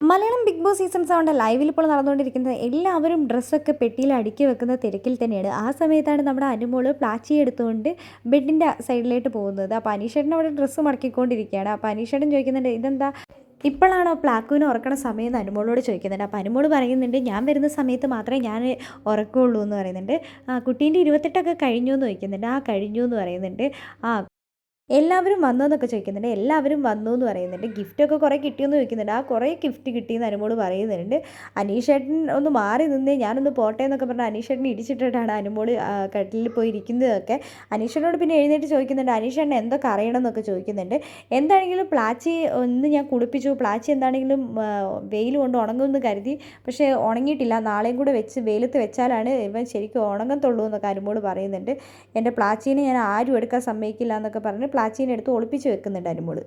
Malayalam big boss season 7 ലൈവിൽ ഇപ്പോൾ നടന്നുകൊണ്ടിരിക്കുന്നത് എല്ലാവരും ഡ്രസ്സൊക്കെ പെട്ടിയിൽ അടുക്കി വെക്കുന്ന തിരക്കിൽ തന്നെയാണ്. ആ സമയത്താണ് നമ്മുടെ അനുമോള് പ്ലാച്ചി എടുത്തുകൊണ്ട് ബെഡിൻ്റെ സൈഡിലേക്ക് പോകുന്നത്. അപ്പോൾ അനീഷേട്ടൻ അവിടെ ഡ്രസ്സ് മടക്കിക്കൊണ്ടിരിക്കുകയാണ്. അപ്പോൾ അനീഷേട്ടൻ ചോദിക്കുന്നുണ്ട്, ഇതെന്താ ഇപ്പോഴാണോ പ്ലാക്കുവിന് ഉറക്കണ സമയം എന്ന് അനുമോളോട് ചോദിക്കുന്നുണ്ട്. അപ്പോൾ അനുമോള് പറയുന്നുണ്ട്, ഞാൻ വരുന്ന സമയത്ത് മാത്രമേ ഞാൻ ഉറക്കമുള്ളൂ എന്ന് പറയുന്നുണ്ട്. കുട്ടീൻ്റെ 28 കഴിഞ്ഞു എന്ന് ചോദിക്കുന്നുണ്ട്. കഴിഞ്ഞു എന്ന് പറയുന്നുണ്ട്. എല്ലാവരും വന്നോ എന്നൊക്കെ ചോദിക്കുന്നുണ്ട്. എല്ലാവരും വന്നു എന്ന് പറയുന്നുണ്ട്. ഗിഫ്റ്റൊക്കെ കുറേ കിട്ടിയെന്ന് ചോദിക്കുന്നുണ്ട്. കുറേ ഗിഫ്റ്റ് കിട്ടിയെന്ന് അനുമോള് പറയുന്നുണ്ട്. അനീഷേട്ടൻ ഒന്ന് മാറി നിന്നേ, ഞാനൊന്ന് പോട്ടെ എന്നൊക്കെ പറഞ്ഞ് അനീഷേട്ടൻ ഇടിച്ചിട്ടിട്ടാണ് അനുമോള് കട്ടിലിൽ പോയി ഇരിക്കുന്നതൊക്കെ. അനീഷേട്ടനോട് പിന്നെ എഴുന്നേറ്റ് ചോദിക്കുന്നുണ്ട്, അനീഷേട്ടൻ എന്തൊക്കെ അറിയണം എന്നൊക്കെ ചോദിക്കുന്നുണ്ട്. എന്താണെങ്കിലും പ്ലാച്ചി ഒന്ന് ഞാൻ കുളിപ്പിച്ചു. പ്ലാച്ചി എന്താണെങ്കിലും വെയിൽ കൊണ്ട് ഉണങ്ങുമെന്ന് കരുതി, പക്ഷേ ഉണങ്ങിയിട്ടില്ല. നാളെയും കൂടെ വെയിലത്ത് വെച്ചാലാണ് ഇവൻ ശരിക്കും ഉണങ്ങത്തുള്ളൂ എന്നൊക്കെ അനുമോള് പറയുന്നുണ്ട്. എൻ്റെ പ്ലാച്ചീനെ ഞാൻ ആരും എടുക്കാൻ സമ്മതിക്കില്ല എന്നൊക്കെ പറഞ്ഞ് പ്ലാച്ചീനെ എടുത്ത് ഒളിപ്പിച്ച് വെക്കുന്നുണ്ട് അനുമോള്.